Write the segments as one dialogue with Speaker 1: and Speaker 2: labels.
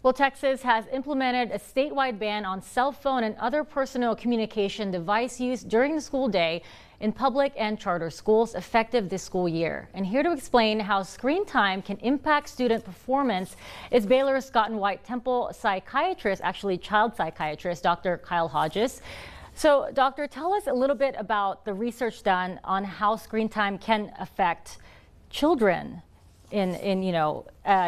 Speaker 1: Well, Texas has implemented a statewide ban on cell phone and other personal communication device use during the school day in public and charter schools effective this school year. And here to explain how screen time can impact student performance is Baylor Scott and White Temple psychiatrist, actually child psychiatrist, Dr. Kyle Hodges. So, doctor, tell us a little bit about the research done on how screen time can affect children in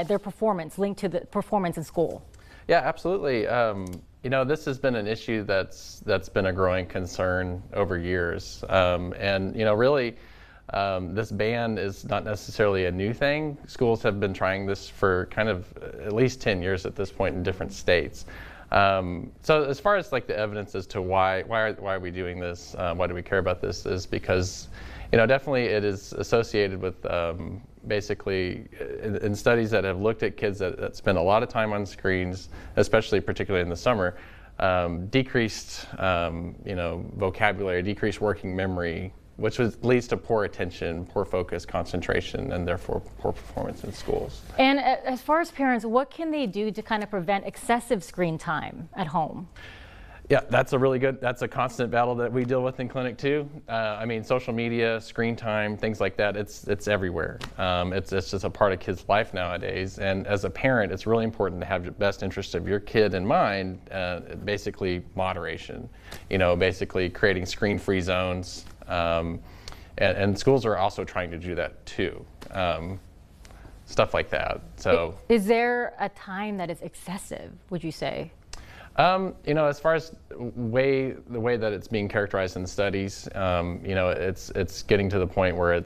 Speaker 1: their performance, linked to the performance in school.
Speaker 2: Yeah, absolutely. This has been an issue that's been a growing concern over years. Really, this ban is not necessarily a new thing. Schools have been trying this for kind of at least 10 years at this point in different states. So as far as like the evidence as to why are we doing this, why do we care about this, is because definitely it is associated with basically in studies that have looked at kids that spend a lot of time on screens, especially particularly in the summer, decreased vocabulary, decreased working memory, which leads to poor attention, poor focus, concentration, and therefore poor performance in schools.
Speaker 1: And as far as parents, what can they do to kind of prevent excessive screen time at home?
Speaker 2: Yeah, that's a constant battle that we deal with in clinic too. Social media, screen time, things like that, it's everywhere. It's just a part of kids' life nowadays. And as a parent, it's really important to have the best interest of your kid in mind, basically moderation, basically creating screen-free zones. And schools are also trying to do that too. Stuff like that. So,
Speaker 1: is there a time that is excessive, would you say?
Speaker 2: As far as the way that it's being characterized in the studies, it's getting to the point where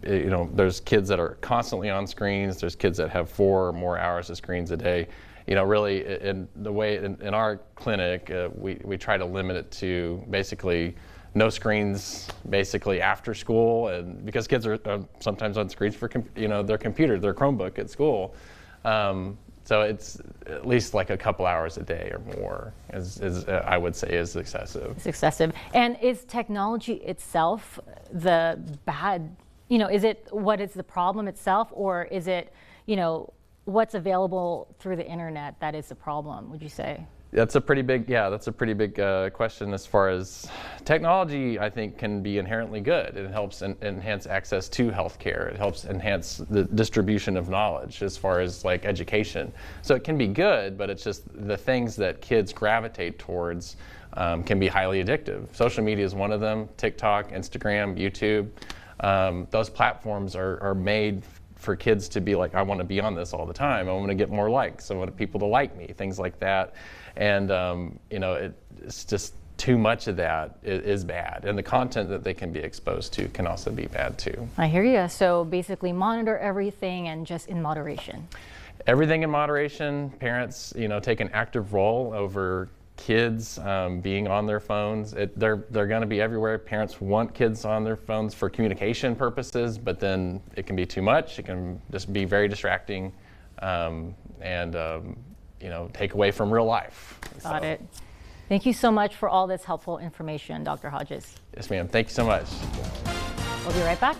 Speaker 2: there's kids that are constantly on screens. There's kids that have 4 or more hours of screens a day. Really, in our clinic, we try to limit it to basically no screens basically after school, and because kids are sometimes on screens for their computer, their Chromebook at school. So it's at least like a couple hours a day or more is I would say is excessive.
Speaker 1: It's excessive. And is technology itself the bad, is it what is the problem itself, or is it, what's available through the internet that is the problem, would you say?
Speaker 2: That's a pretty big question. As far as technology, I think can be inherently good. It helps enhance access to healthcare. It helps enhance the distribution of knowledge as far as like education. So it can be good, but it's just the things that kids gravitate towards can be highly addictive. Social media is one of them. TikTok, Instagram, YouTube. Those platforms are made for kids to be like, I want to be on this all the time. I want to get more likes. I want people to like me, things like that. And, it's just too much of that is bad. And the content that they can be exposed to can also be bad too.
Speaker 1: I hear you. So basically monitor everything and just in moderation.
Speaker 2: Everything in moderation. Parents, take an active role over kids being on their phones. They're going to be everywhere. Parents want kids on their phones for communication purposes, but then it can be too much. It can just be very distracting and take away from real life.
Speaker 1: Got it. Thank you so much for all this helpful information, Dr. Hodges.
Speaker 2: Yes, ma'am. Thank you so much.
Speaker 1: We'll be right back.